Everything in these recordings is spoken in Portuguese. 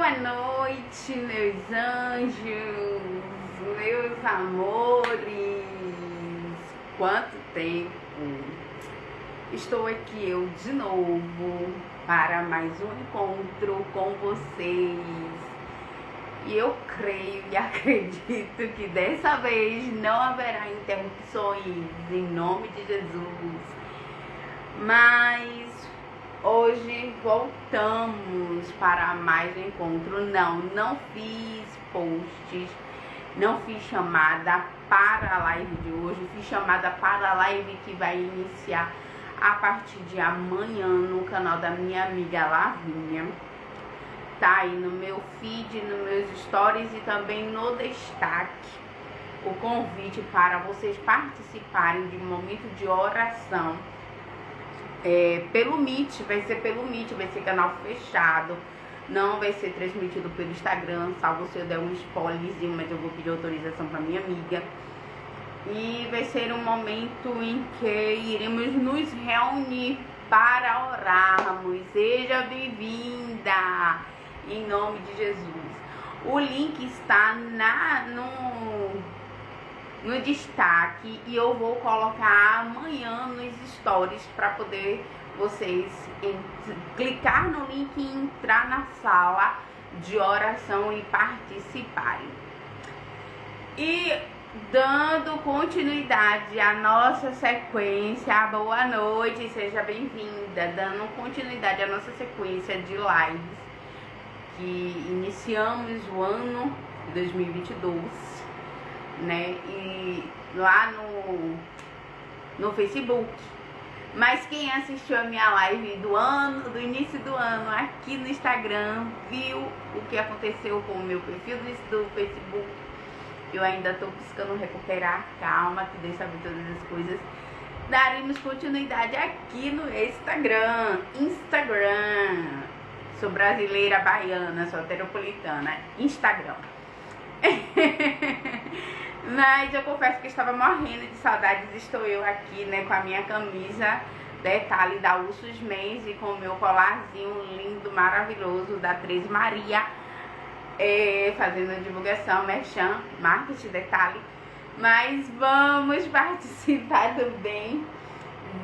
Boa noite, meus anjos, meus amores. Quanto tempo! Estou aqui eu de novo para mais um encontro com vocês. E eu creio e acredito que dessa vez não haverá interrupções, em nome de Jesus. Mas hoje voltamos para mais um encontro. Não fiz posts, não fiz chamada para a live de hoje. Fiz chamada para a live que vai iniciar a partir de amanhã no canal da minha amiga Lavínia. Tá aí no meu feed, nos meus stories e também no destaque o convite para vocês participarem de um momento de oração pelo Meet. Vai ser pelo Meet, vai ser canal fechado, não vai ser transmitido pelo Instagram, salvo se eu der um spoilerzinho, mas eu vou pedir autorização para minha amiga. E vai ser um momento em que iremos nos reunir para orarmos. Seja bem-vinda, em nome de Jesus. O link está no destaque e eu vou colocar amanhã nos stories para poder vocês clicar no link e entrar na sala de oração e participarem. E dando continuidade à nossa sequência, boa noite, seja bem-vinda. Dando continuidade à nossa sequência de lives que iniciamos o ano 2022, né? E lá no Facebook. Mas quem assistiu a minha live do início do ano aqui no Instagram, viu o que aconteceu com o meu perfil do Facebook. Eu ainda tô buscando recuperar, calma, que Deus sabe todas as coisas. Daremos continuidade aqui no Instagram. Sou brasileira, baiana, sou teropolitana. Instagram. Mas eu confesso que estava morrendo de saudades. Estou eu aqui, né, com a minha camisa detalhe da Ursus Men's e com o meu colarzinho lindo, maravilhoso da 13 Maria, fazendo a divulgação, merchan, marketing, detalhe. Mas vamos participar também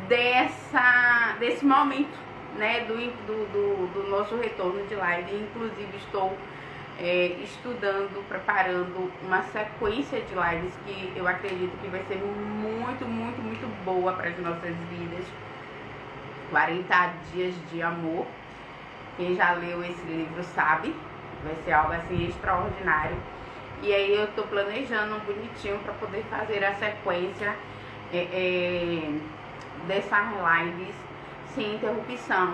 desse momento, né, do nosso retorno de live. Inclusive estou estudando, preparando uma sequência de lives que eu acredito que vai ser muito, muito, muito boa para as nossas vidas. 40 dias de amor. Quem já leu esse livro sabe, vai ser algo assim extraordinário. E aí eu tô planejando bonitinho para poder fazer a sequência dessas lives sem interrupção.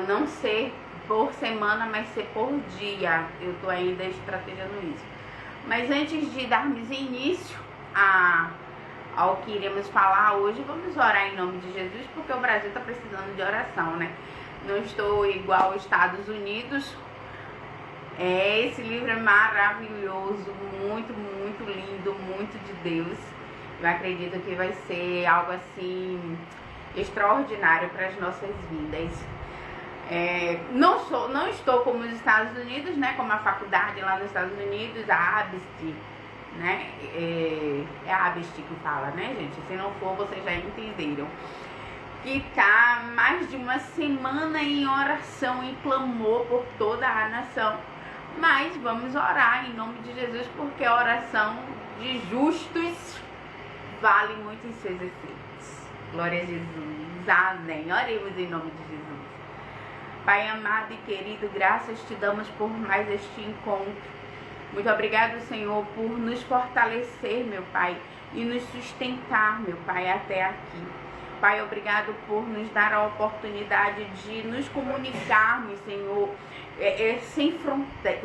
Não ser por semana, mas ser por dia. Eu tô ainda estrategizando isso. Mas antes de darmos início ao que iremos falar hoje, vamos orar em nome de Jesus, porque o Brasil tá precisando de oração, né? Não estou igual aos Estados Unidos. Esse livro é maravilhoso, muito, muito lindo, muito de Deus. Eu acredito que vai ser algo assim extraordinário para as nossas vidas. Não estou como os Estados Unidos, né? Como a faculdade lá nos Estados Unidos, a ABST, né? É a ABST que fala, né, gente? Se não for, vocês já entenderam. Que tá mais de uma semana em oração e clamor por toda a nação. Mas vamos orar em nome de Jesus, porque a oração de justos vale muito em seus efeitos. Glória a Jesus. Amém. Oremos em nome de Jesus. Pai amado e querido, graças te damos por mais este encontro. Muito obrigado, Senhor, por nos fortalecer, meu Pai, e nos sustentar, meu Pai, até aqui. Pai, obrigado por nos dar a oportunidade de nos comunicarmos, Senhor, sem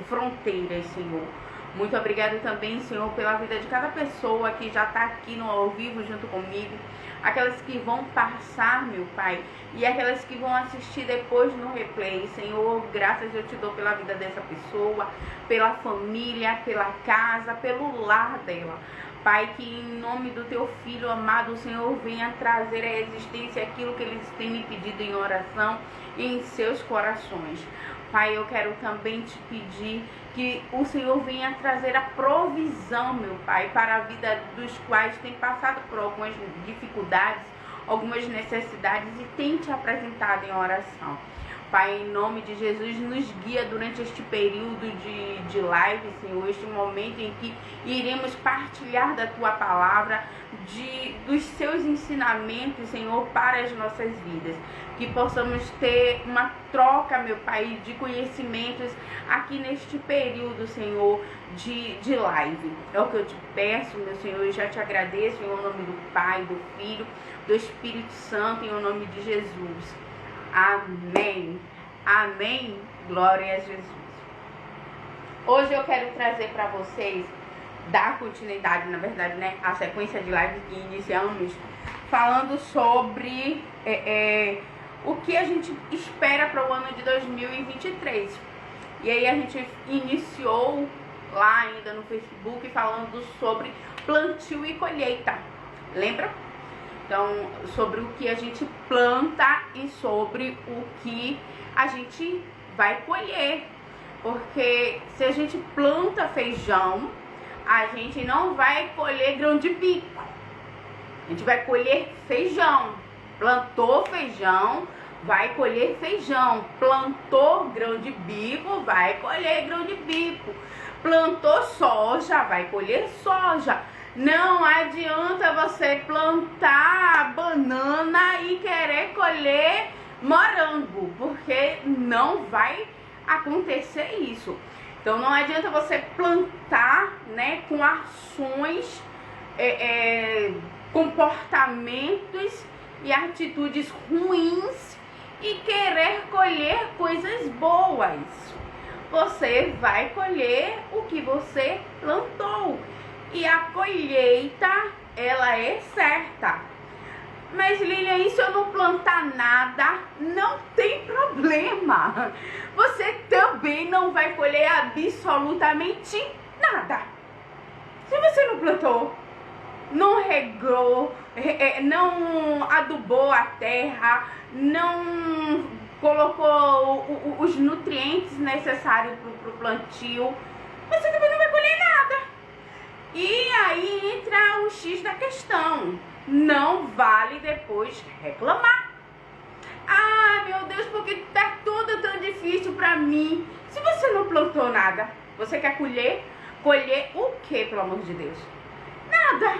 fronteiras, Senhor. Muito obrigado também, Senhor, pela vida de cada pessoa que já está aqui no ao vivo junto comigo, aquelas que vão passar, meu Pai, e aquelas que vão assistir depois no replay. Senhor, graças eu te dou pela vida dessa pessoa, pela família, pela casa, pelo lar dela. Pai, que em nome do teu Filho amado, o Senhor venha trazer à existência aquilo que eles têm me pedido em oração em seus corações. Pai, eu quero também te pedir que o Senhor venha trazer a provisão, meu Pai, para a vida dos quais tem passado por algumas dificuldades, algumas necessidades e tem te apresentado em oração. Pai, em nome de Jesus, nos guia durante este período de live, Senhor, este momento em que iremos partilhar da Tua palavra, dos Seus ensinamentos, Senhor, para as nossas vidas. Que possamos ter uma troca, meu Pai, de conhecimentos aqui neste período, Senhor, de live. É o que eu te peço, meu Senhor, e já te agradeço em nome do Pai, do Filho, do Espírito Santo, em nome de Jesus. Amém. Amém. Glória a Jesus. Hoje eu quero trazer para vocês, dar continuidade, na verdade, né, a sequência de lives que iniciamos, falando sobre o que a gente espera para o ano de 2023. E aí a gente iniciou lá ainda no Facebook falando sobre plantio e colheita. Lembra? Então, sobre o que a gente planta e sobre o que a gente vai colher. Porque se a gente planta feijão, a gente não vai colher grão de bico. A gente vai colher feijão. Plantou feijão, vai colher feijão. Plantou grão de bico, vai colher grão de bico. Plantou soja, vai colher soja. Não adianta você plantar banana e querer colher morango, porque não vai acontecer isso. Então não adianta você plantar, né, com ações, comportamentos e atitudes ruins e querer colher coisas boas. Você vai colher o que você plantou. E a colheita, ela é certa. Mas Lilian, e se eu não plantar nada? Não tem problema. Você também não vai colher absolutamente nada. Se você não plantou, não regou, não adubou a terra, não colocou os nutrientes necessários para o plantio, você também não vai colher nada. E aí entra o X da questão. Não vale depois reclamar. Ah, meu Deus, porque tá tudo tão difícil pra mim. Se você não plantou nada, você quer colher? Colher o quê, pelo amor de Deus? Nada.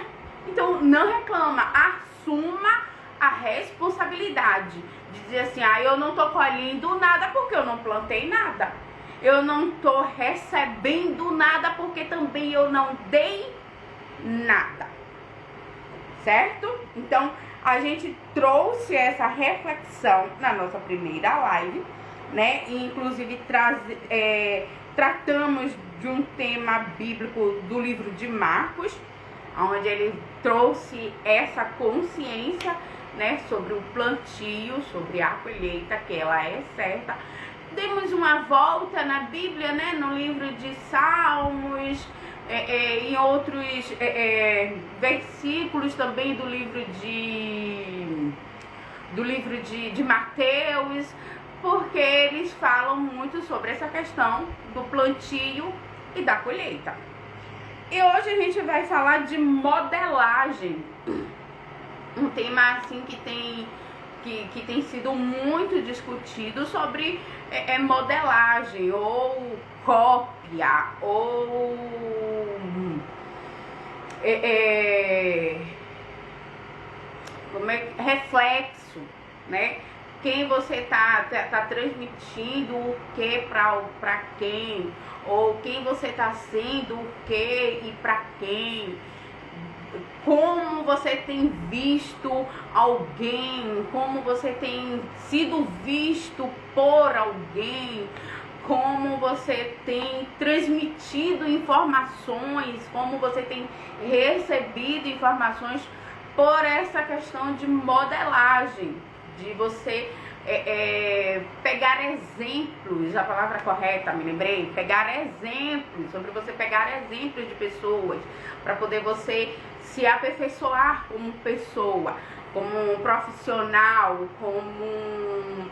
Então não reclama. Assuma a responsabilidade de dizer assim, eu não tô colhendo nada porque eu não plantei nada. Eu não tô recebendo nada porque também eu não dei nada. Certo? Então, a gente trouxe essa reflexão na nossa primeira live, né? E, inclusive, tratamos de um tema bíblico do livro de Marcos, onde ele trouxe essa consciência, né, sobre o plantio, sobre a colheita, que ela é certa. Demos uma volta na Bíblia, né, no livro de Salmos, em outros versículos também do livro de Mateus, porque eles falam muito sobre essa questão do plantio e da colheita. E hoje a gente vai falar de modelagem, um tema assim que tem sido muito discutido sobre modelagem ou cópia ou reflexo, né? Quem você tá transmitindo o que para quem, ou quem você tá sendo o que e para quem. Como você tem visto alguém, como você tem sido visto por alguém, como você tem transmitido informações, como você tem recebido informações por essa questão de modelagem, de você pegar exemplos, a palavra correta, me lembrei, pegar exemplos, sobre você pegar exemplos de pessoas, para poder você se aperfeiçoar como pessoa, como um profissional, como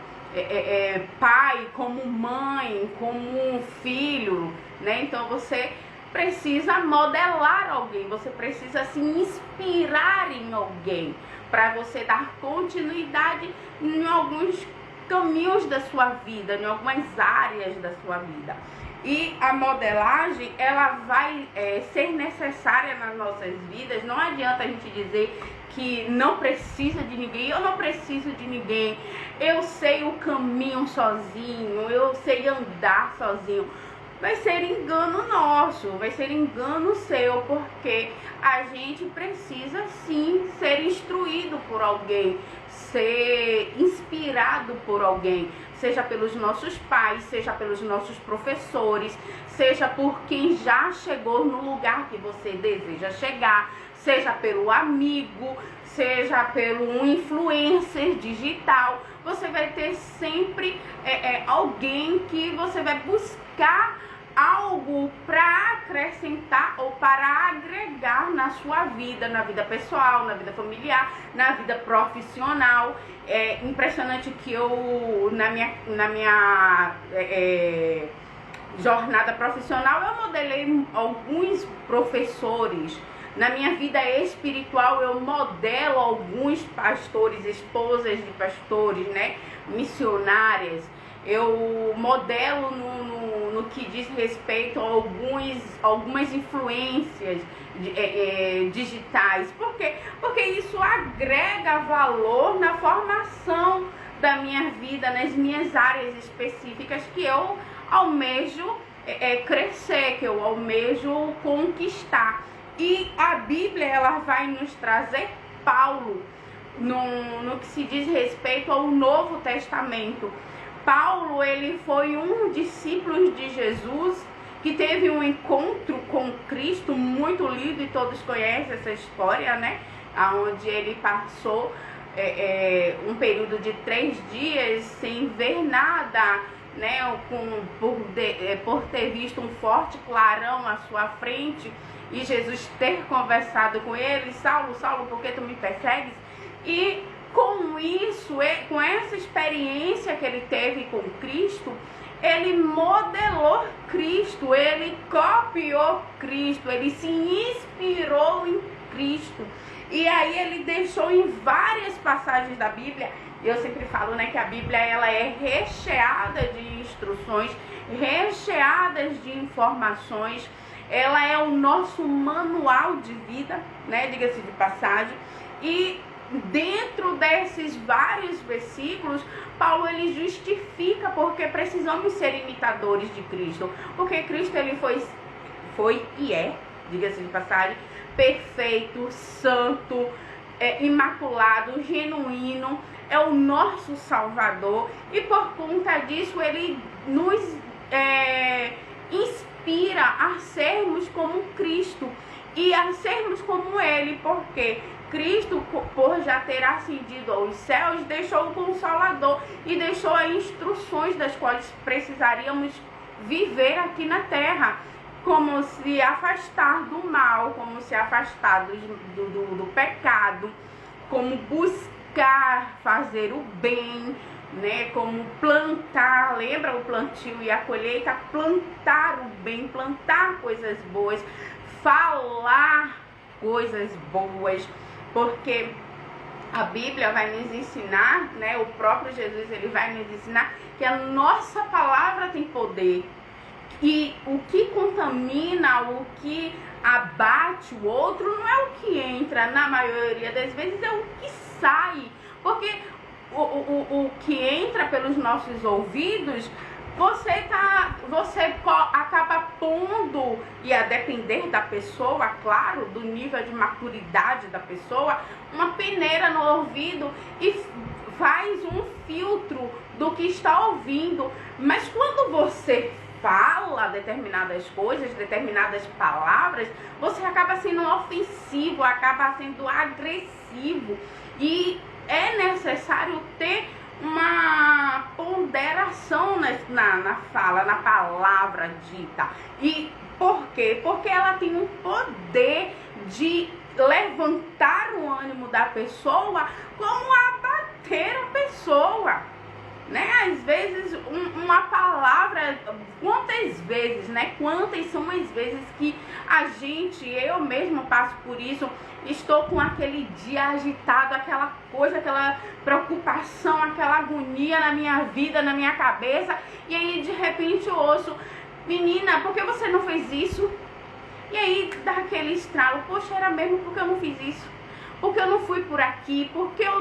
pai, como mãe, como filho, né? Então você precisa modelar alguém, você precisa se inspirar em alguém, para você dar continuidade em alguns caminhos da sua vida, em algumas áreas da sua vida. E a modelagem, ela vai ser necessária nas nossas vidas. Não adianta a gente dizer que não precisa de ninguém, eu não preciso de ninguém, eu sei o caminho sozinho, eu sei andar sozinho. Vai ser engano nosso, vai ser engano seu, porque a gente precisa sim ser instruído por alguém, ser inspirado por alguém, seja pelos nossos pais, seja pelos nossos professores, seja por quem já chegou no lugar que você deseja chegar, seja pelo amigo, seja pelo influencer digital. Você vai ter sempre alguém que você vai buscar algo para acrescentar ou para agregar na sua vida, na vida pessoal, na vida familiar, na vida profissional. É impressionante que eu, na minha jornada profissional, eu modelei alguns professores. Na minha vida espiritual, eu modelo alguns pastores, esposas de pastores, né, missionárias. Eu modelo no que diz respeito a algumas influências digitais. Por quê? Porque isso agrega valor na formação da minha vida, nas minhas áreas específicas que eu almejo crescer, que eu almejo conquistar. E a Bíblia, ela vai nos trazer Paulo no que se diz respeito ao Novo Testamento. Paulo, ele foi um discípulo de Jesus que teve um encontro com Cristo muito lindo, e todos conhecem essa história, né? Onde ele passou um período de 3 dias sem ver nada, né? Por ter visto um forte clarão à sua frente, e Jesus ter conversado com ele: Saulo, Saulo, por que tu me persegues? E com isso, com essa experiência que ele teve com Cristo, ele modelou Cristo, ele copiou Cristo, ele se inspirou em Cristo. E aí ele deixou em várias passagens da Bíblia. Eu sempre falo, né, que a Bíblia, ela é recheada de instruções, recheadas de informações. Ela é o nosso manual de vida, né, diga-se de passagem. E dentro desses vários versículos, Paulo, ele justifica porque precisamos ser imitadores de Cristo. Porque Cristo, ele foi e é, diga-se de passagem, perfeito, santo, imaculado, genuíno, é o nosso Salvador. E por conta disso, ele nos inspira a sermos como Cristo e a sermos como ele, porque Cristo, por já ter ascendido aos céus, deixou o Consolador e deixou as instruções das quais precisaríamos viver aqui na terra, como se afastar do mal, como se afastar do pecado, como buscar fazer o bem, né? Como plantar, lembra o plantio e a colheita? Plantar o bem, plantar coisas boas, falar coisas boas, porque a Bíblia vai nos ensinar, né? O próprio Jesus, ele vai nos ensinar que a nossa palavra tem poder. E o que contamina, o que abate o outro, não é o que entra, na maioria das vezes é o que sai. Porque o que entra pelos nossos ouvidos, você acaba pondo, e a depender da pessoa, claro, do nível de maturidade da pessoa, uma peneira no ouvido e faz um filtro do que está ouvindo. Mas quando você fala determinadas coisas, determinadas palavras, você acaba sendo ofensivo, acaba sendo agressivo. E é necessário ter uma ponderação na fala, na palavra dita. E por quê? Porque ela tem um poder de levantar o ânimo da pessoa, como abater a pessoa, né? Às vezes uma palavra, quantas vezes, né? Quantas são as vezes que eu mesmo passo por isso, estou com aquele dia agitado, aquela coisa, aquela preocupação, aquela agonia na minha vida, na minha cabeça, e aí de repente eu ouço: menina, por que você não fez isso? E aí dá aquele estralo: poxa, era mesmo, porque eu não fiz isso? Porque eu não fui por aqui? Porque eu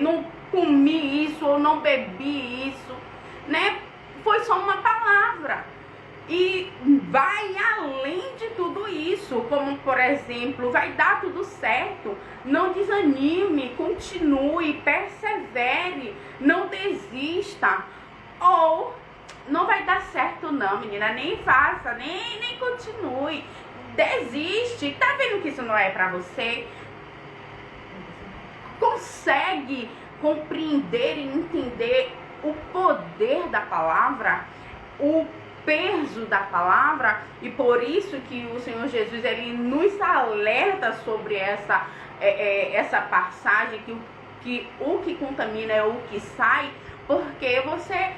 não comi isso ou não bebi isso, né? Foi só uma palavra. E vai além de tudo isso, como por exemplo, vai dar tudo certo, não desanime, continue, persevere, não desista. Ou não vai dar certo não, menina, nem faça, nem continue, desiste. Tá vendo que isso não é pra você? Consegue compreender e entender o poder da palavra, o peso da palavra? E por isso que o Senhor Jesus, ele nos alerta sobre essa passagem, que o que contamina é o que sai, porque você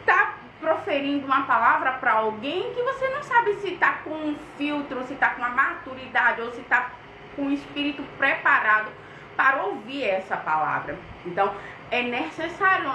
tá proferindo uma palavra para alguém que você não sabe se tá com um filtro, se tá com a maturidade ou se tá com o espírito preparado para ouvir essa palavra. Então é necessário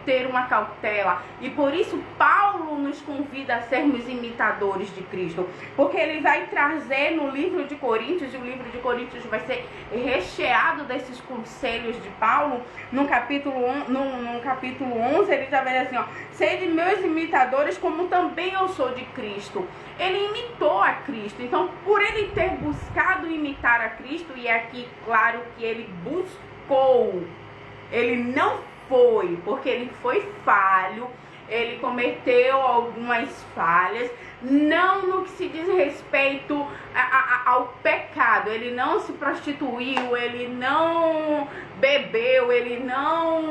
ter uma cautela, e por isso Paulo nos convida a sermos imitadores de Cristo, porque ele vai trazer no livro de Coríntios, e o livro de Coríntios vai ser recheado desses conselhos de Paulo. No capítulo 11 ele já vai dizer assim, ó: sede meus imitadores como também eu sou de Cristo. Ele imitou a Cristo, então por ele ter buscado imitar a Cristo, e aqui claro que ele buscou, ele não foi, porque ele foi falho, ele cometeu algumas falhas, não no que se diz respeito ao pecado. Ele não se prostituiu, ele não bebeu, ele não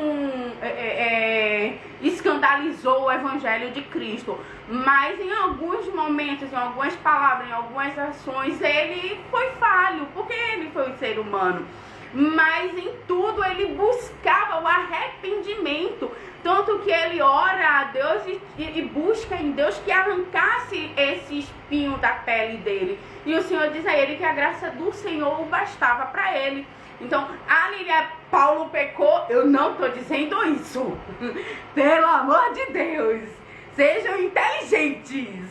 escandalizou o evangelho de Cristo. Mas em alguns momentos, em algumas palavras, em algumas ações, ele foi falho, porque ele foi um ser humano. Mas em tudo ele buscava o arrependimento, tanto que ele ora a Deus e busca em Deus que arrancasse esse espinho da pele dele. E o Senhor diz a ele que a graça do Senhor o bastava para ele. Então, Paulo pecou? Eu não estou dizendo isso. Pelo amor de Deus, sejam inteligentes.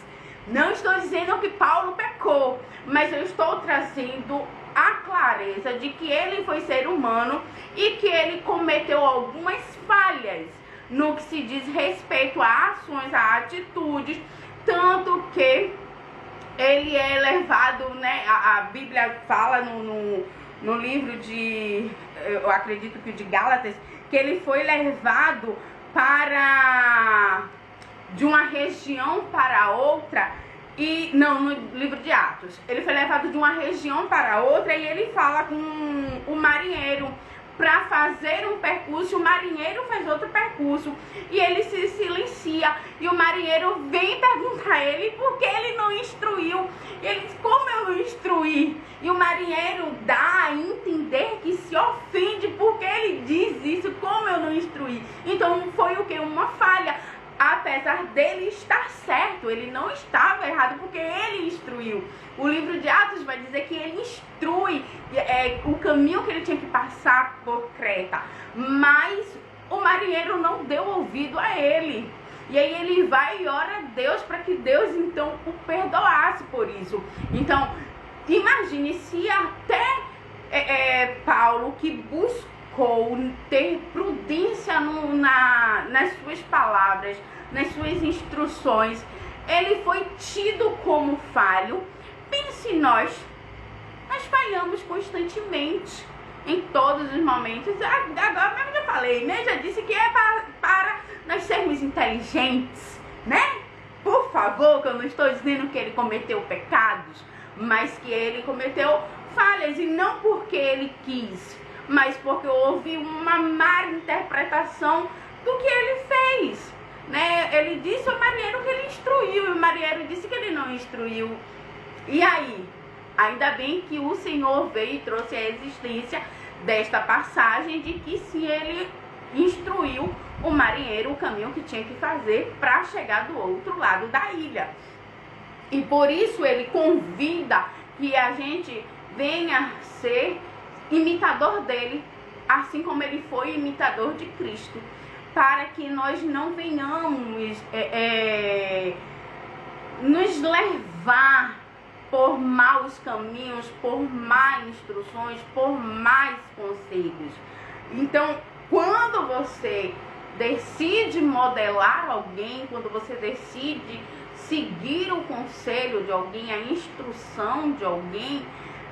Não estou dizendo que Paulo pecou, mas eu estou trazendo a clareza de que ele foi ser humano e que ele cometeu algumas falhas no que se diz respeito a ações, a atitudes, tanto que ele é levado, né? A Bíblia fala no livro eu acredito que de Gálatas, que ele foi levado de uma região para outra. E não, no livro de Atos, ele foi levado de uma região para outra, e ele fala com o marinheiro para fazer um percurso. O marinheiro faz outro percurso e ele se silencia, e o marinheiro vem perguntar a ele por que ele não instruiu. E ele diz: como eu não instruí? E o marinheiro dá a entender que se ofende porque ele diz isso: como eu não instruí? Então foi o que? Uma falha. Apesar dele estar certo, ele não estava errado, porque ele instruiu. O livro de Atos vai dizer que ele instrui o caminho que ele tinha que passar por Creta, mas o marinheiro não deu ouvido a ele. E aí ele vai e ora a Deus para que Deus então o perdoasse por isso. Então imagine se até Paulo, que buscou ter prudência nas suas palavras, nas suas instruções, ele foi tido como falho. Pense nós falhamos constantemente, em todos os momentos. Agora mesmo já falei, né? Já disse que é para nós sermos inteligentes, né? Por favor, que eu não estou dizendo que ele cometeu pecados, mas que ele cometeu falhas, e não porque ele quis, mas porque houve uma má interpretação do que ele fez, né? Ele disse ao marinheiro que ele instruiu, e o marinheiro disse que ele não instruiu. E aí? Ainda bem que o Senhor veio e trouxe a existência desta passagem de que se ele instruiu o marinheiro o caminho que tinha que fazer para chegar do outro lado da ilha. E por isso ele convida que a gente venha ser imitador dele, assim como ele foi imitador de Cristo, para que nós não venhamos nos levar por maus caminhos, por más instruções, por mais conselhos. Então, quando você decide modelar alguém, quando você decide seguir o conselho de alguém, a instrução de alguém,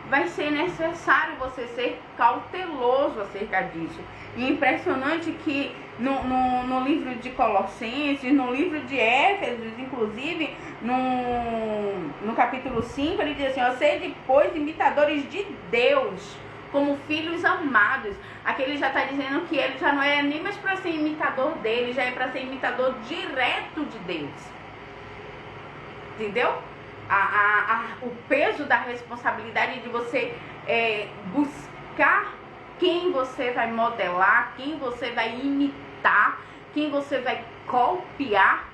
vai ser necessário você ser cauteloso acerca disso. E é impressionante que no livro de Colossenses, no livro de Éfesos, inclusive, no capítulo 5, ele diz assim, sede, pois, imitadores de Deus, como filhos amados. Aqui ele já está dizendo que ele já não é nem mais para ser imitador dele, já é para ser imitador direto de Deus. Entendeu? O peso da responsabilidade de você buscar quem você vai modelar, quem você vai imitar, quem você vai copiar,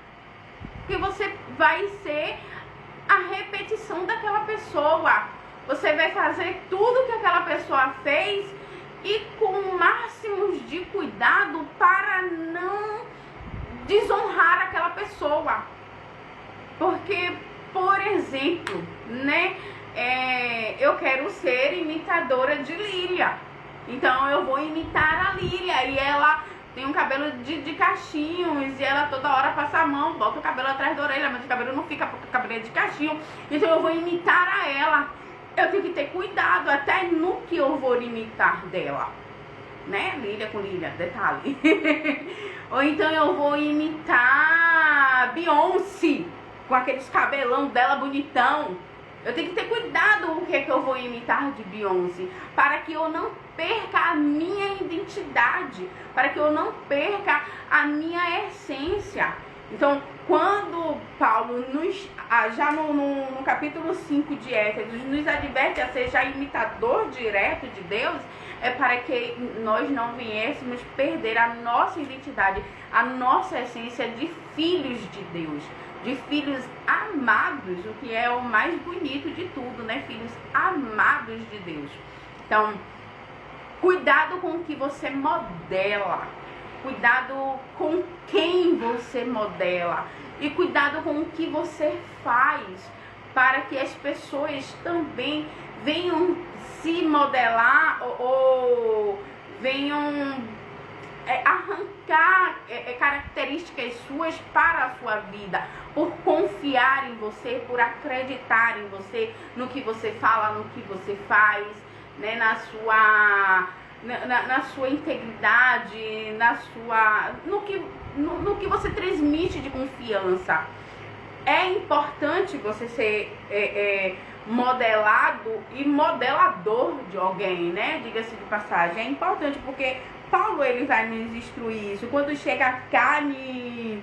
porque você vai ser a repetição daquela pessoa. Você vai fazer tudo que aquela pessoa fez e com máximos de cuidado para não desonrar aquela pessoa. Porque, por exemplo, né, eu quero ser imitadora de Lília. Então eu vou imitar a Lília e ela tem um cabelo de cachinhos e ela toda hora passa a mão, bota o cabelo atrás da orelha, mas o cabelo não fica porque o cabelo é de cachinho. Então eu vou imitar a ela. Eu tenho que ter cuidado até no que eu vou imitar dela, né? Lília com Lília, detalhe. Ou então eu vou imitar Beyoncé com aqueles cabelão dela bonitão. Eu tenho que ter cuidado o que é que eu vou imitar de Beyoncé, para que eu não perca a minha identidade, para que eu não perca a minha essência. Então, quando Paulo já no capítulo 5 de Éfesos nos adverte a ser já imitador direto de Deus, é para que nós não viéssemos perder a nossa identidade, a nossa essência de filhos de Deus, de filhos amados, o que é o mais bonito de tudo, né? Filhos amados de Deus. Então, cuidado com o que você modela, cuidado com quem você modela e cuidado com o que você faz, para que as pessoas também venham se modelar ou venham arrancar características suas para a sua vida, por confiar em você, por acreditar em você, no que você fala, no que você faz, né, na sua integridade, no que você transmite de confiança. É importante você ser modelado e modelador de alguém, né? Diga-se de passagem. É importante porque Paulo ele vai nos instruir isso. Quando chega cá em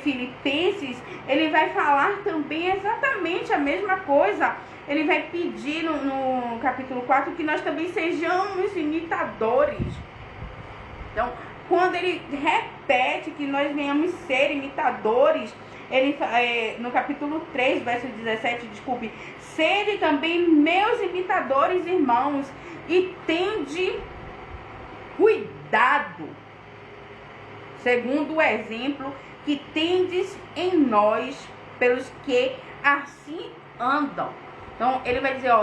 Filipenses, ele vai falar também exatamente a mesma coisa. Ele vai pedir no capítulo 4 que nós também sejamos imitadores. Então, quando ele repete que nós venhamos ser imitadores, ele, no capítulo 3, verso 17, desculpe, sede também meus imitadores, irmãos, e tende cuidado, segundo o exemplo que tendes em nós, pelos que assim andam. Então, ele vai dizer,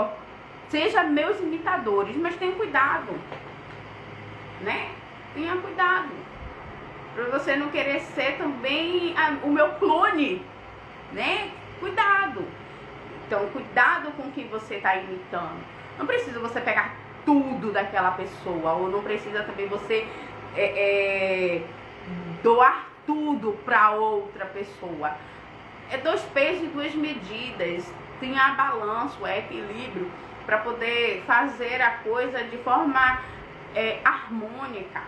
seja meus imitadores, mas tenha cuidado, né? Tenha cuidado, para você não querer ser também o meu clone, né? Cuidado. Então, cuidado com o que você está imitando. Não precisa você pegar tudo daquela pessoa, ou não precisa também você doar tudo para outra pessoa. É 2 pesos e 2 medidas. Tem a balança, o equilíbrio, para poder fazer a coisa de forma harmônica,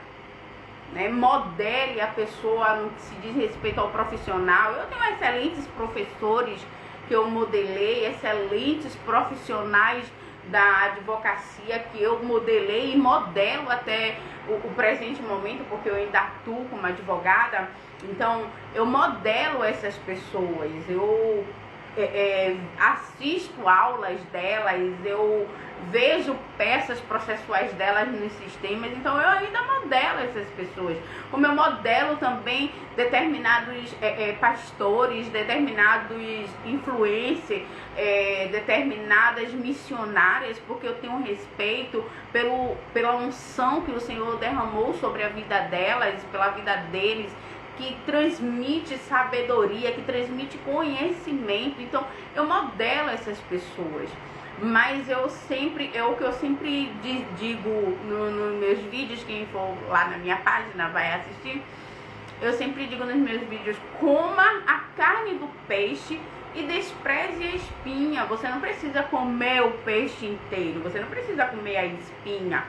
né? Modele a pessoa no que se diz respeito ao profissional. Eu tenho excelentes professores que eu modelei, excelentes profissionais da advocacia que eu modelei e modelo até o presente momento, porque eu ainda atuo como advogada. Então eu modelo essas pessoas, eu assisto aulas delas, eu vejo peças processuais delas nos sistemas, então eu ainda modelo essas pessoas, como eu modelo também determinados pastores, determinados influencers, determinadas missionárias, porque eu tenho respeito pela unção que o Senhor derramou sobre a vida delas, pela vida deles, que transmite sabedoria, que transmite conhecimento. Então eu modelo essas pessoas. Mas o que eu sempre digo nos meus vídeos, quem for lá na minha página vai assistir, eu sempre digo nos meus vídeos: coma a carne do peixe e despreze a espinha. Você não precisa comer o peixe inteiro, você não precisa comer a espinha,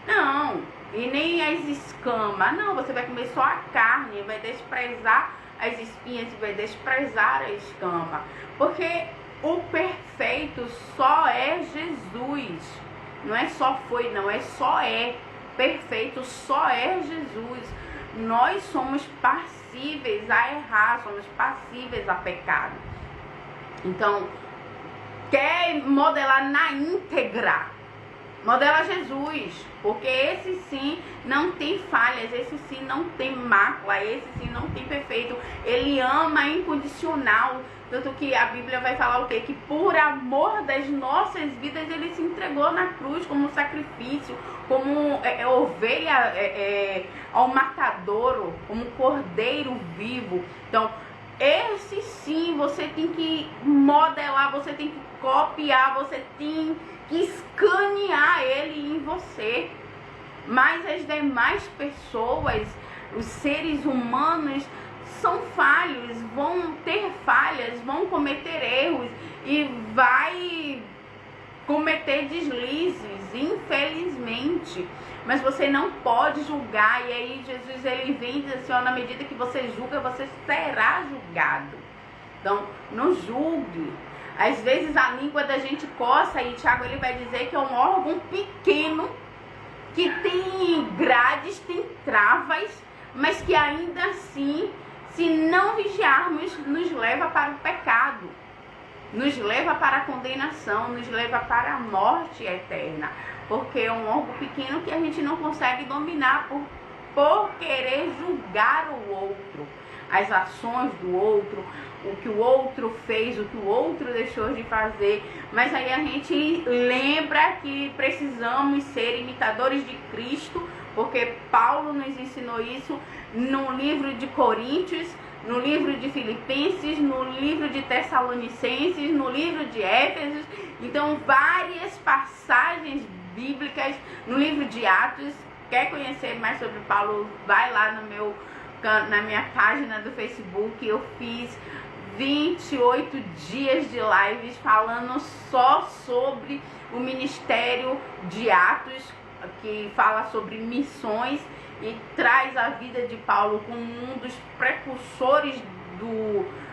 não, e nem as escamas, não. Você vai comer só a carne, vai desprezar as espinhas e vai desprezar a escama, porque o perfeito só é Jesus. Não é só foi, não, é só é. Perfeito só é Jesus. Nós somos passíveis a errar, somos passíveis a pecado. Então, quer modelar na íntegra, modela Jesus, porque esse sim não tem falhas, esse sim não tem mácula, esse sim não tem perfeito. Ele ama incondicional. Tanto que a Bíblia vai falar o quê? Que por amor das nossas vidas ele se entregou na cruz como sacrifício, como ovelha ao matadouro, como cordeiro vivo. Então, esse sim você tem que modelar, você tem que copiar, você tem que escanear ele em você. Mas as demais pessoas, os seres humanos, são falhos, vão ter falhas, vão cometer erros e vai cometer deslizes, infelizmente. Mas você não pode julgar. E aí Jesus ele vem e diz assim: ó, na medida que você julga, você será julgado. Então não julgue. Às vezes a língua da gente coça, e Tiago ele vai dizer que é um órgão pequeno, que tem grades, tem travas, mas que ainda assim, se não vigiarmos, nos leva para o pecado, nos leva para a condenação, nos leva para a morte eterna, porque é um órgão pequeno que a gente não consegue dominar por querer julgar o outro, as ações do outro, o que o outro fez, o que o outro deixou de fazer. Mas aí a gente lembra que precisamos ser imitadores de Cristo, porque Paulo nos ensinou isso no livro de Coríntios, no livro de Filipenses, no livro de Tessalonicenses, no livro de Éfesos. Então, várias passagens bíblicas no livro de Atos. Quer conhecer mais sobre Paulo? Vai lá na minha página do Facebook. Eu fiz 28 dias de lives falando só sobre o ministério de Atos, que fala sobre missões e traz a vida de Paulo como um dos precursores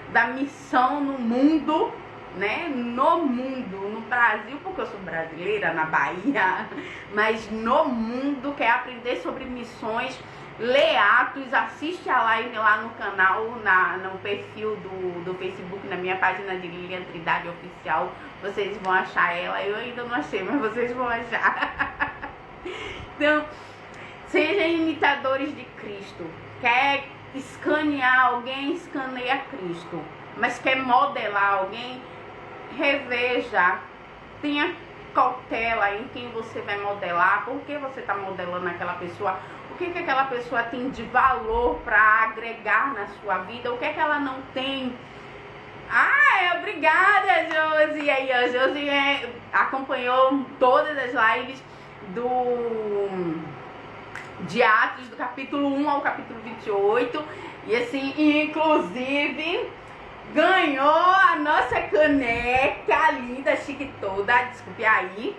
da missão no mundo, né? No mundo, no Brasil, porque eu sou brasileira, na Bahia, mas no mundo. Quer aprender sobre missões? Lê Atos, assiste a live lá no canal, no perfil do Facebook, na minha página de Lilian Trindade Oficial. Vocês vão achar ela. Eu ainda não achei, mas vocês vão achar. Então, sejam imitadores de Cristo. Quer escanear alguém, escaneia Cristo. Mas quer modelar alguém, reveja. Tenha cautela em quem você vai modelar. Por que você está modelando aquela pessoa? O que aquela pessoa tem de valor para agregar na sua vida? O que ela não tem? Obrigada, Josi. E aí, a Josi acompanhou todas as lives de Atos, do capítulo 1 ao capítulo 28. E assim, inclusive, ganhou a nossa caneca linda, chique toda. Desculpe aí.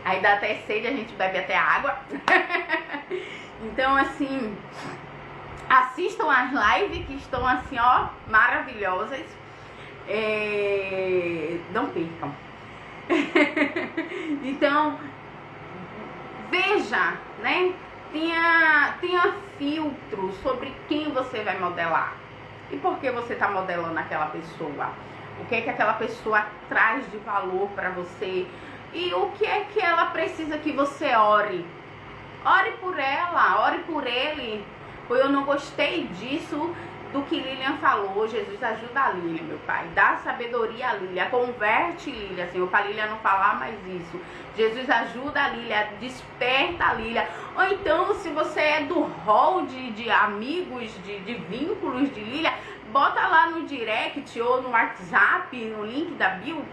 Aí dá até sede, a gente bebe até água. Então, assim, assistam as lives que estão assim, ó, maravilhosas. Não percam. Então, veja, né? Tenha filtro sobre quem você vai modelar. E por que você está modelando aquela pessoa? O que é que aquela pessoa traz de valor para você? E o que é que ela precisa que você ore? Ore por ela, ore por ele. Eu não gostei disso, do que Lilian falou. Jesus, ajuda a Lilian, meu pai. Dá sabedoria a Lilian. Converte Lilian, Senhor, para Lilian não falar mais isso. Jesus, ajuda a Lilian. Desperta a Lilian. Ou então, se você é do hall de amigos, de vínculos de Lilian, bota lá no direct ou no WhatsApp, no link da bio,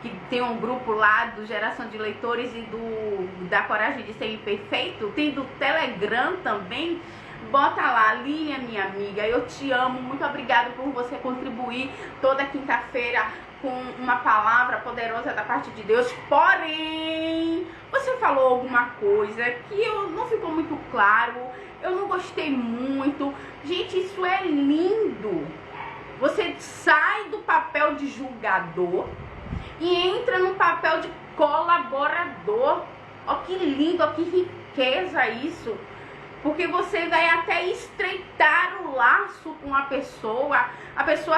que tem um grupo lá do Geração de Leitores e da Coragem de Ser Imperfeito. Tem do Telegram também. Bota lá, Lilian, minha amiga, eu te amo, muito obrigada por você contribuir toda quinta-feira com uma palavra poderosa da parte de Deus. Porém, você falou alguma coisa que não ficou muito claro, eu não gostei muito. Gente, isso é lindo. Você sai do papel de julgador e entra no papel de colaborador. Ó, que lindo, ó, que riqueza isso. Porque você vai até estreitar o laço com a pessoa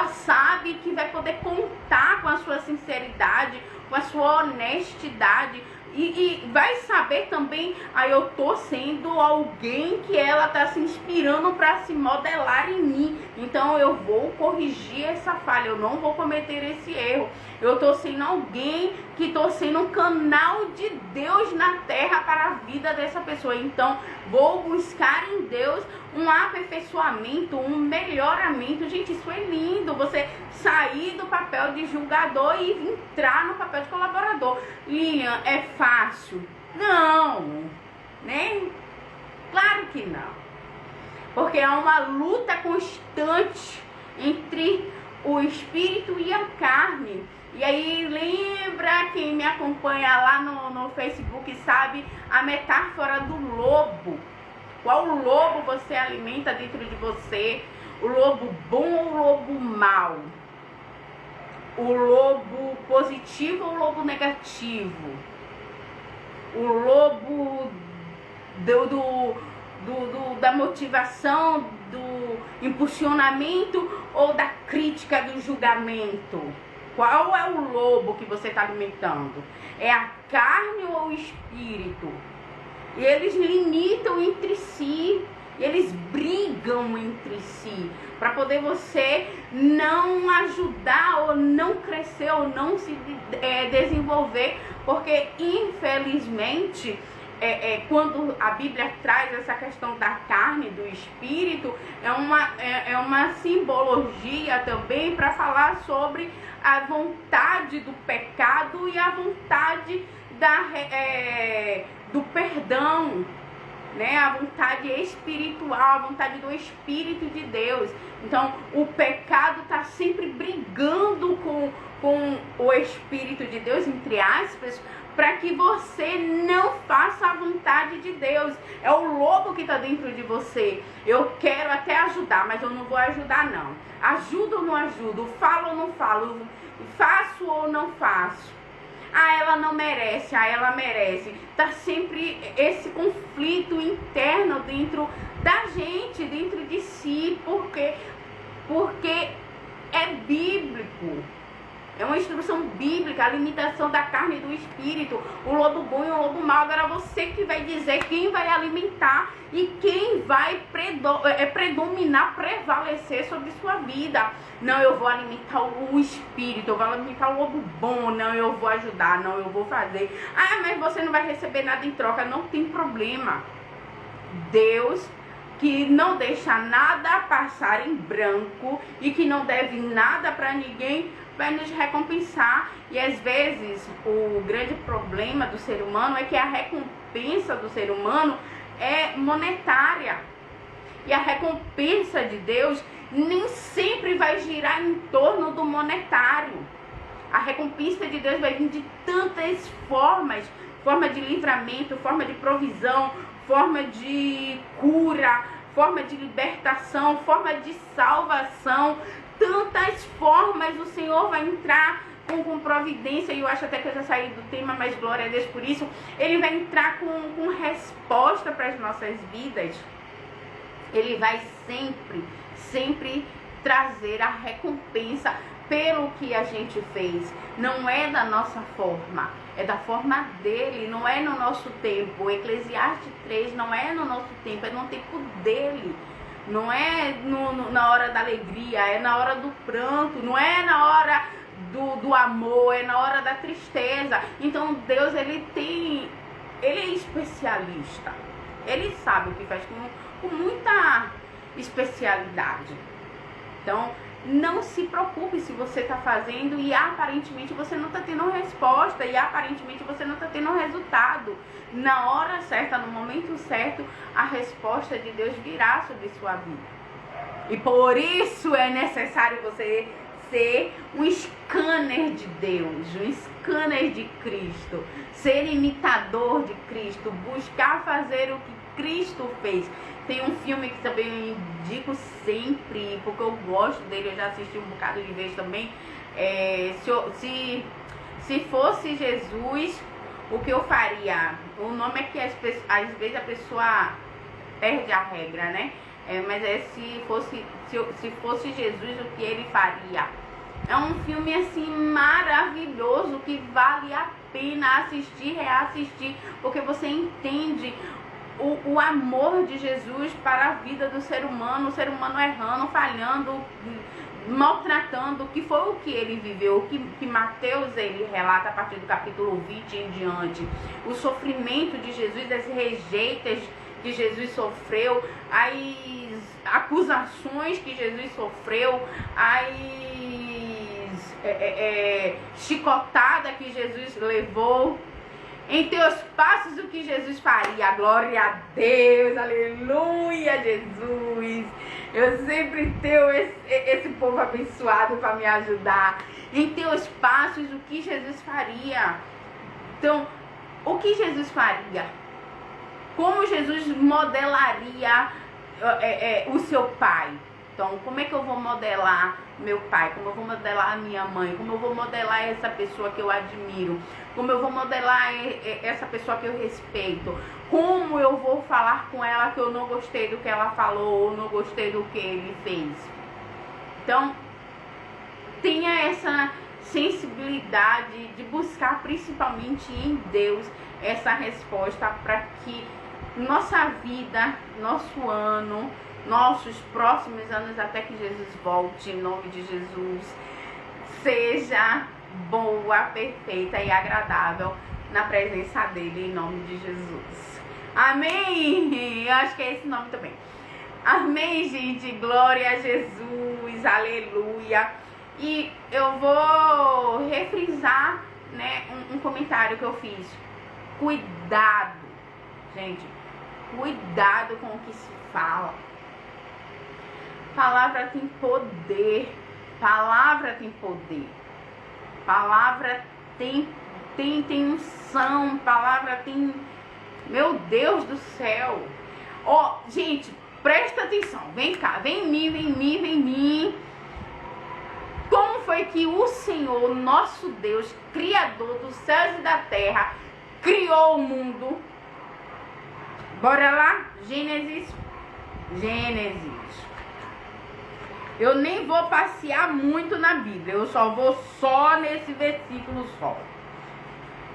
sabe que vai poder contar com a sua sinceridade, com a sua honestidade. E vai saber também, eu tô sendo alguém que ela tá se inspirando para se modelar em mim. Então eu vou corrigir essa falha, eu não vou cometer esse erro. Eu tô sendo alguém que tô sendo um canal de Deus na terra para a vida dessa pessoa. Então vou buscar em Deus um aperfeiçoamento, um melhoramento. Gente, isso é lindo. Você sair do papel de julgador e entrar no papel de colaborador. Lilian, é fácil? Não, né? Claro que não. Porque é uma luta constante entre o espírito e a carne. E aí lembra, quem me acompanha lá no Facebook sabe a metáfora do lobo. Qual lobo você alimenta dentro de você? O lobo bom ou o lobo mau? O lobo positivo ou o lobo negativo? O lobo da motivação, do impulsionamento ou da crítica, do julgamento? Qual é o lobo que você está alimentando? É a carne ou o espírito? E eles limitam entre si, eles brigam entre si, para poder você não ajudar, ou não crescer, ou não se desenvolver, porque infelizmente, quando a Bíblia traz essa questão da carne e do espírito, é uma simbologia também para falar sobre a vontade do pecado e a vontade do perdão, né? A vontade espiritual, a vontade do Espírito de Deus. Então, o pecado está sempre brigando com o Espírito de Deus, entre aspas, para que você não faça a vontade de Deus. É o lobo que está dentro de você. Eu quero até ajudar, mas eu não vou ajudar não. Ajudo ou não ajudo? Falo ou não falo? Faço ou não faço? Ela não merece, ela merece. Tá sempre esse conflito interno dentro da gente, dentro de si, porque é bíblico. É uma instrução bíblica, a limitação da carne e do espírito, o lobo bom e o lobo mau. Agora você que vai dizer quem vai alimentar e quem vai predominar, prevalecer sobre sua vida. Não, eu vou alimentar o espírito, eu vou alimentar o lobo bom, não, eu vou ajudar, não, eu vou fazer. Mas você não vai receber nada em troca, não tem problema. Deus, que não deixa nada passar em branco e que não deve nada para ninguém, vai nos recompensar. E às vezes o grande problema do ser humano é que a recompensa do ser humano é monetária. E a recompensa de Deus nem sempre vai girar em torno do monetário. A recompensa de Deus vai vir de tantas formas, forma de livramento, forma de provisão, forma de cura, forma de libertação, forma de salvação. Tantas formas o Senhor vai entrar com providência, e eu acho até que eu já saí do tema, mas glória a Deus por isso. Ele vai entrar com resposta para as nossas vidas. Ele vai sempre trazer a recompensa pelo que a gente fez. Não é da nossa forma, é da forma dele, não é no nosso tempo. Eclesiastes 3 não é no nosso tempo, é no tempo dele. Não é na hora da alegria, é na hora do pranto, não é na hora do amor, é na hora da tristeza. Então Deus, ele é especialista. Ele sabe o que faz com muita especialidade. Então, não se preocupe se você está fazendo e aparentemente você não está tendo resposta, e aparentemente você não está tendo resultado. Na hora certa, no momento certo, a resposta de Deus virá sobre sua vida. E por isso é necessário você ser um scanner de Deus, um scanner de Cristo, ser imitador de Cristo, buscar fazer o que Cristo fez. Tem um filme que também eu indico sempre, porque eu gosto dele, eu já assisti um bocado de vezes também. Se fosse Jesus, o que eu faria? O nome é que às vezes a pessoa perde a regra, né? Mas se fosse Jesus, o que ele faria? É um filme assim maravilhoso, que vale a pena assistir, reassistir, porque você entende o amor de Jesus para a vida do ser humano, o ser humano errando, falhando, maltratando, que foi o que ele viveu, que Mateus ele relata a partir do capítulo 20 em diante. O sofrimento de Jesus, as rejeitas que Jesus sofreu, as acusações que Jesus sofreu, as chicotada que Jesus levou. Em teus passos, o que Jesus faria? Glória a Deus, aleluia, Jesus. Eu sempre tenho esse povo abençoado para me ajudar. Em teus passos, o que Jesus faria? Então, o que Jesus faria? Como Jesus modelaria o seu pai? Então, como é que eu vou modelar meu pai? Como eu vou modelar a minha mãe? Como eu vou modelar essa pessoa que eu admiro? Como eu vou modelar essa pessoa que eu respeito? Como eu vou falar com ela que eu não gostei do que ela falou ou não gostei do que ele fez? Então, tenha essa sensibilidade de buscar principalmente em Deus essa resposta, para que nossa vida, nosso ano, nossos próximos anos, até que Jesus volte, em nome de Jesus, seja boa, perfeita e agradável na presença dele, em nome de Jesus. Amém? Eu acho que é esse nome também. Amém, gente? Glória a Jesus, aleluia. E eu vou refrisar, né, um comentário que eu fiz. Cuidado, gente, cuidado com o que se fala. Palavra tem poder. Palavra tem poder. Palavra tem unção. Palavra tem... Meu Deus do céu. Ó, gente, presta atenção. Vem cá, vem em mim. Como foi que o Senhor, nosso Deus, Criador dos céus e da terra, criou o mundo? Bora lá? Gênesis. Eu nem vou passear muito na Bíblia, eu só vou nesse versículo só.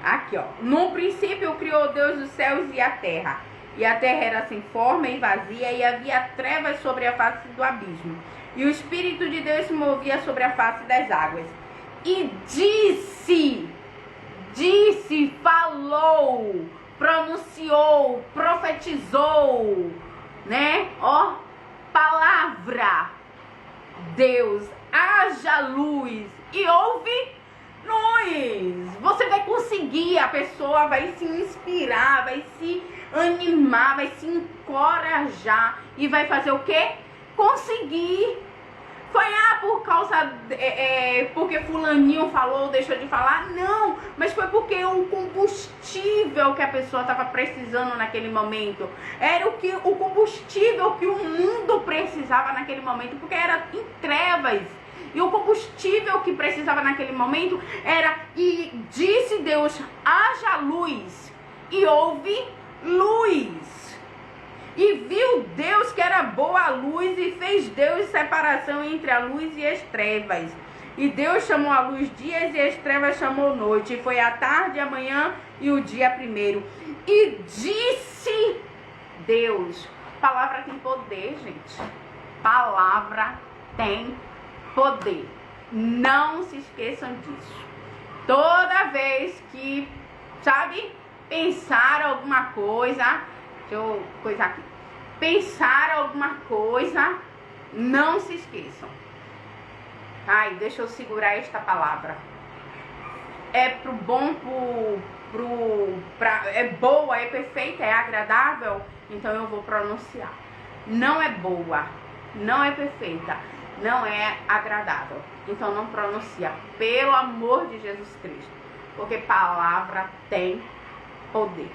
Aqui, ó. No princípio criou Deus os céus e a terra era sem forma e vazia, e havia trevas sobre a face do abismo. E o Espírito de Deus se movia sobre a face das águas. E disse, falou, pronunciou, profetizou, né? Ó, palavra. Deus, haja luz, e houve luz. Você vai conseguir, a pessoa vai se inspirar, vai se animar, vai se encorajar e vai fazer o quê? Conseguir Foi por causa, porque fulaninho falou ou deixou de falar. Não, mas foi porque o combustível que a pessoa estava precisando naquele momento era o combustível que o mundo precisava naquele momento, porque era em trevas. E o combustível que precisava naquele momento era, e disse Deus, haja luz, e houve luz. E viu Deus que era boa a luz, e fez Deus separação entre a luz e as trevas. E Deus chamou a luz dias, e as trevas chamou noite. E foi a tarde, a manhã e o dia primeiro. E disse Deus. Palavra tem poder, gente. Palavra tem poder. Não se esqueçam disso. Toda vez que, sabe, pensar alguma coisa, deixa eu coisar aqui. Pensar alguma coisa, não se esqueçam. Ai, deixa eu segurar esta palavra. É pro bom, é boa, é perfeita, é agradável, então eu vou pronunciar. Não é boa, não é perfeita, não é agradável. Então não pronuncia, pelo amor de Jesus Cristo. Porque palavra tem poder.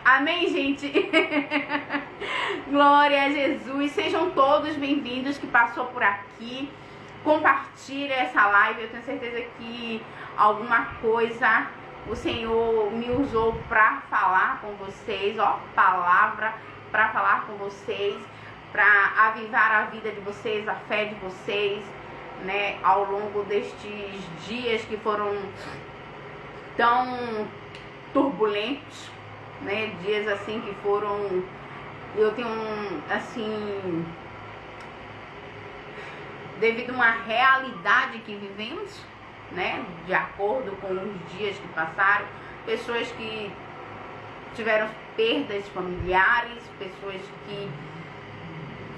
Amém, gente? Glória a Jesus. Sejam todos bem-vindos que passou por aqui. Compartilhe essa live. Eu tenho certeza que alguma coisa o Senhor me usou para falar com vocês. Ó, palavra para falar com vocês, para avivar a vida de vocês, a fé de vocês, né, ao longo destes dias que foram tão turbulentos, né, dias assim que foram, eu tenho assim, devido a uma realidade que vivemos, né, de acordo com os dias que passaram, pessoas que tiveram perdas familiares, pessoas que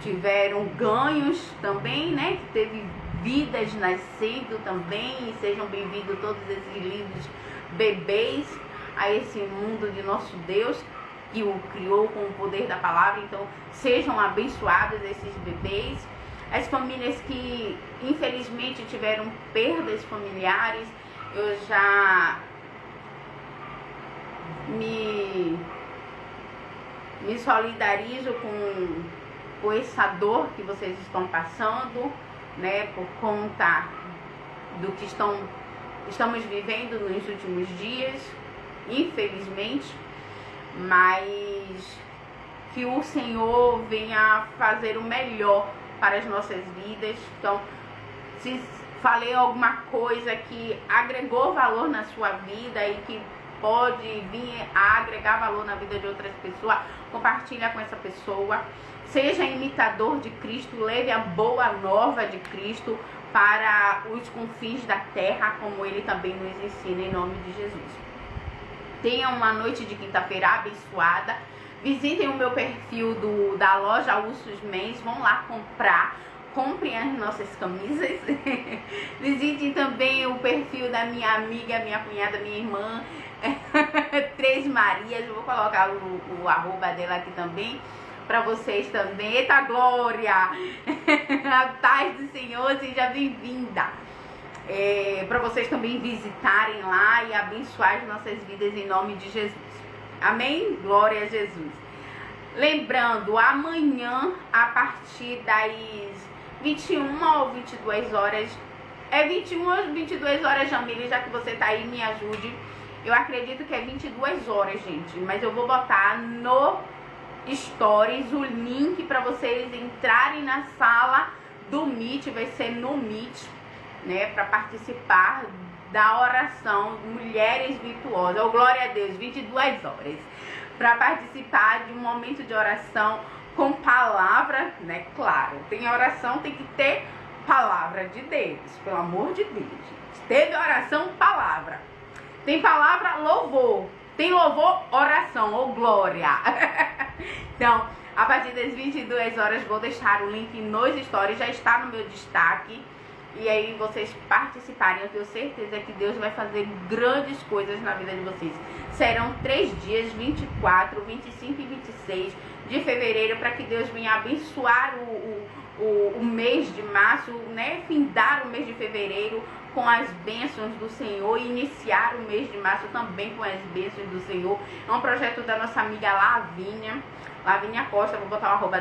tiveram ganhos também, né, que teve vidas nascendo também. E sejam bem-vindos todos esses lindos bebês a esse mundo de nosso Deus, que o criou com o poder da palavra. Então sejam abençoados esses bebês. As famílias que infelizmente tiveram perdas familiares, eu já me solidarizo com essa dor que vocês estão passando, né, por conta do que estamos vivendo nos últimos dias, infelizmente. Mas que o Senhor venha fazer o melhor para as nossas vidas. Então, se falei alguma coisa que agregou valor na sua vida e que pode vir a agregar valor na vida de outras pessoas, compartilha com essa pessoa. Seja imitador de Cristo, leve a boa nova de Cristo para os confins da terra, como Ele também nos ensina, em nome de Jesus. Tenham uma noite de quinta-feira abençoada. Visitem o meu perfil da loja Ursus Mens, vão lá comprem as nossas camisas. Visitem também o perfil da minha amiga, minha cunhada, minha irmã, Três Marias. Eu vou colocar o arroba dela aqui também, para vocês também. Eita glória! A paz do Senhor, seja bem-vinda. Para vocês também visitarem lá e abençoar as nossas vidas em nome de Jesus. Amém? Glória a Jesus. Lembrando, amanhã, a partir das 21 ou 22 horas, 21 ou 22 horas, Jamile, já que você tá aí, me ajude. Eu acredito que é 22 horas, gente, mas eu vou botar no Stories o link para vocês entrarem na sala do Meet, vai ser no Meet, né, para participar da oração Mulheres Virtuosas. Oh, glória a Deus, 22 horas, para participar de um momento de oração com palavra, né? Claro, tem oração, tem que ter palavra de Deus, pelo amor de Deus, gente. Teve oração, palavra. Tem palavra, louvor. Tem louvor, oração, ou glória. Então, a partir das 22 horas, vou deixar o link nos stories, já está no meu destaque. E aí vocês participarem, eu tenho certeza que Deus vai fazer grandes coisas na vida de vocês. Serão 3 dias, 24, 25 e 26 de fevereiro, para que Deus venha abençoar o mês de março, né? Findar o mês de fevereiro com as bênçãos do Senhor, iniciar o mês de março também com as bênçãos do Senhor. É um projeto da nossa amiga Lavínia Costa. Vou botar o arroba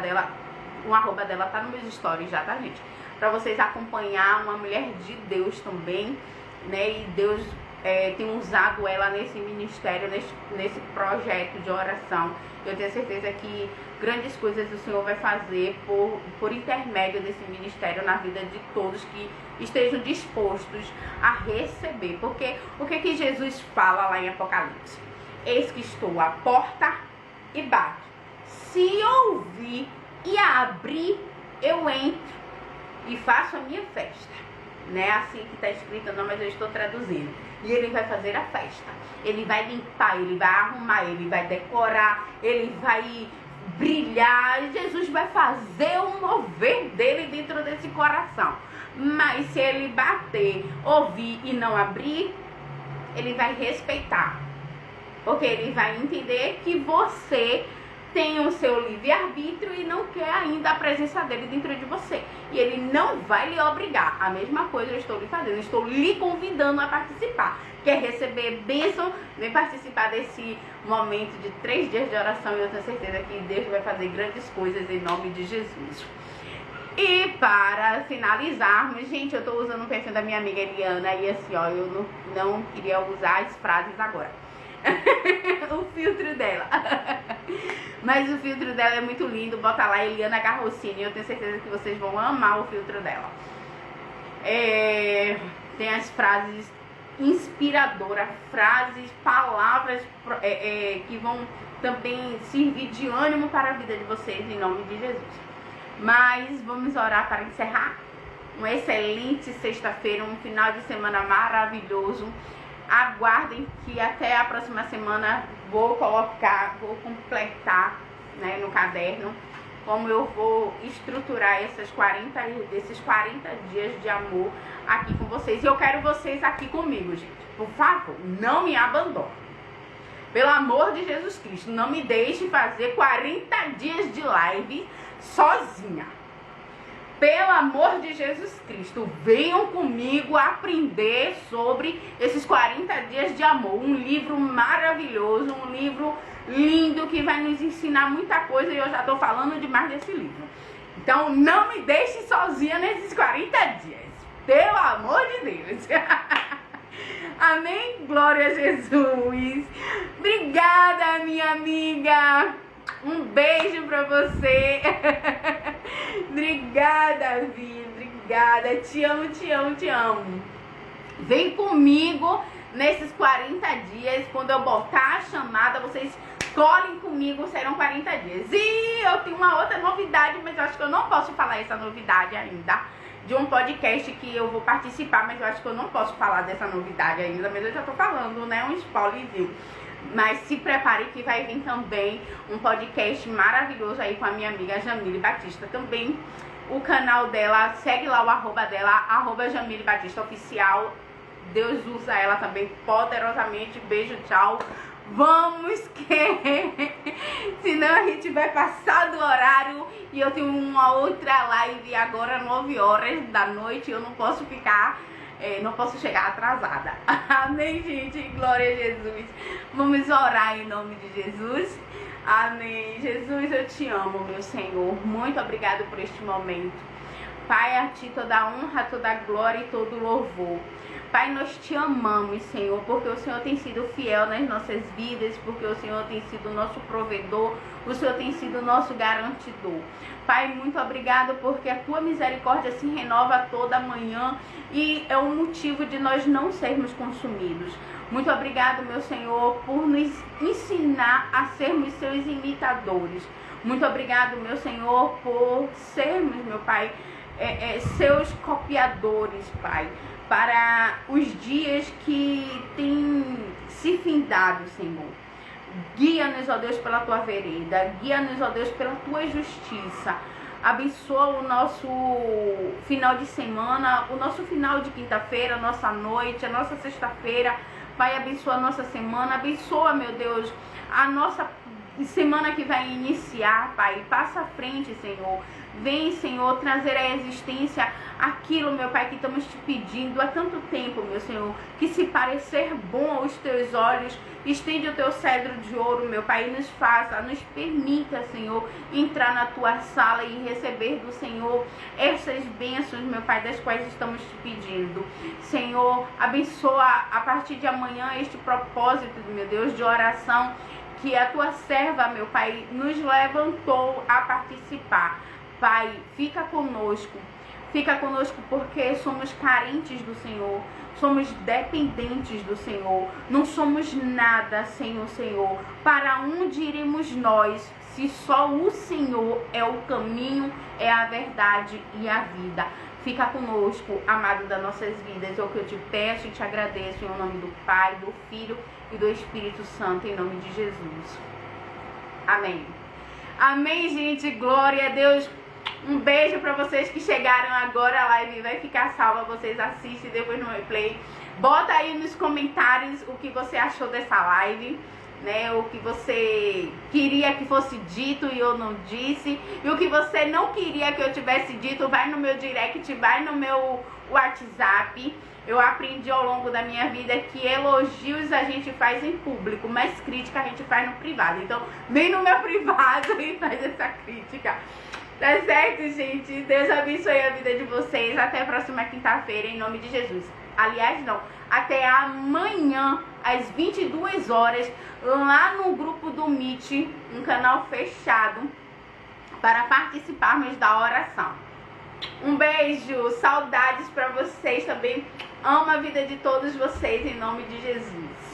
dela tá nos meus stories já, tá, gente? Pra vocês acompanhar, uma mulher de Deus também, né? E Deus tem usado ela nesse ministério, nesse projeto de oração. Eu tenho certeza que grandes coisas o Senhor vai fazer por intermédio desse ministério na vida de todos que estejam dispostos a receber. Porque o que Jesus fala lá em Apocalipse? Eis que estou à porta e bato. Se ouvir e abrir, eu entro e faço a minha festa. Não é assim que está escrito, não, mas eu estou traduzindo. E ele vai fazer a festa. Ele vai limpar, ele vai arrumar, ele vai decorar, ele vai brilhar. Jesus vai fazer o mover dele dentro desse coração. Mas se ele bater, ouvir e não abrir, ele vai respeitar. Porque ele vai entender que você tem o seu livre-arbítrio e não quer ainda a presença dele dentro de você. E ele não vai lhe obrigar. A mesma coisa eu estou lhe fazendo. Estou lhe convidando a participar. Quer receber bênção? Vem participar desse momento de 3 dias de oração. E eu tenho certeza que Deus vai fazer grandes coisas em nome de Jesus. E para finalizarmos, gente, eu estou usando o perfil da minha amiga Eliana. E assim, ó, eu não queria usar as frases agora. O filtro dela. Mas o filtro dela é muito lindo. Bota lá Eliana Garrocini. Eu tenho certeza que vocês vão amar o filtro dela. Tem as frases inspiradoras, frases, palavras que vão também servir de ânimo para a vida de vocês, em nome de Jesus. Mas vamos orar para encerrar. Uma excelente sexta-feira, um final de semana maravilhoso. Aguardem que até a próxima semana vou completar, né, no caderno como eu vou estruturar esses 40 dias de amor aqui com vocês. E eu quero vocês aqui comigo, gente. Por favor, não me abandone. Pelo amor de Jesus Cristo, não me deixe fazer 40 dias de live sozinha. Pelo amor de Jesus Cristo, venham comigo aprender sobre esses 40 dias de amor. Um livro maravilhoso, um livro lindo que vai nos ensinar muita coisa e eu já estou falando demais desse livro. Então não me deixe sozinha nesses 40 dias. Pelo amor de Deus. Amém? Glória a Jesus. Obrigada, minha amiga. Um beijo pra você. Obrigada, Vi. Obrigada. Te amo, te amo, te amo. Vem comigo nesses 40 dias. Quando eu botar a chamada, vocês colhem comigo. Serão 40 dias. E eu tenho uma outra novidade, mas eu acho que eu não posso falar essa novidade ainda. De um podcast que eu vou participar, mas eu acho que eu não posso falar dessa novidade ainda. Mas eu já tô falando, né? Um spoilerzinho. Mas se prepare que vai vir também um podcast maravilhoso aí com a minha amiga Jamile Batista também. O canal dela, segue lá o arroba dela, arroba Jamile Batista Oficial. Deus usa ela também poderosamente. Beijo, tchau. Vamos que senão a gente vai passar do horário e eu tenho uma outra live agora 9 horas da noite. Eu não posso ficar... não posso chegar atrasada. Amém, gente? Glória a Jesus. Vamos orar em nome de Jesus. Amém. Jesus, eu te amo, meu Senhor. Muito obrigado por este momento. Pai, a ti toda a honra, toda a glória e todo o louvor. Pai, nós te amamos, Senhor, porque o Senhor tem sido fiel nas nossas vidas, porque o Senhor tem sido nosso provedor, o Senhor tem sido nosso garantidor. Pai, muito obrigado porque a tua misericórdia se renova toda manhã e é o motivo de nós não sermos consumidos. Muito obrigado, meu Senhor, por nos ensinar a sermos seus imitadores. Muito obrigado, meu Senhor, por sermos, meu Pai, seus copiadores, Pai, para os dias que têm se findado, Senhor. Guia-nos, ó Deus, pela tua vereda. Guia-nos, ó Deus, pela tua justiça. Abençoa o nosso final de semana, o nosso final de quinta-feira, a nossa noite, a nossa sexta-feira. Pai, abençoa a nossa semana. Abençoa, meu Deus, a nossa semana que vai iniciar, Pai. Passa à frente, Senhor. Vem, Senhor, trazer à existência aquilo, meu Pai, que estamos te pedindo há tanto tempo, meu Senhor. Que se parecer bom aos teus olhos, estende o teu cedro de ouro, meu Pai, e nos permita, Senhor, entrar na tua sala e receber do Senhor essas bênçãos, meu Pai, das quais estamos te pedindo. Senhor, abençoa a partir de amanhã este propósito, meu Deus, de oração que a tua serva, meu Pai, nos levantou a participar. Pai, fica conosco porque somos carentes do Senhor, somos dependentes do Senhor, não somos nada sem o Senhor. Para onde iremos nós, se só o Senhor é o caminho, é a verdade e a vida? Fica conosco, amado das nossas vidas, é o que eu te peço e te agradeço em nome do Pai, do Filho e do Espírito Santo, em nome de Jesus. Amém. Amém, gente, glória a Deus. Um beijo pra vocês que chegaram agora. A live vai ficar salva, vocês assistem depois no replay. Bota aí nos comentários o que você achou dessa live, né? O que você queria que fosse dito e eu não disse, e o que você não queria que eu tivesse dito. Vai no meu direct, vai no meu WhatsApp. Eu aprendi ao longo da minha vida que elogios a gente faz em público, mas crítica a gente faz no privado. Então vem no meu privado e faz essa crítica. Tá certo, gente? Deus abençoe a vida de vocês. Até a próxima quinta-feira, em nome de Jesus. Aliás, não. Até amanhã, às 22 horas, lá no grupo do Meet, um canal fechado, para participarmos da oração. Um beijo, saudades pra vocês também. Amo a vida de todos vocês, em nome de Jesus.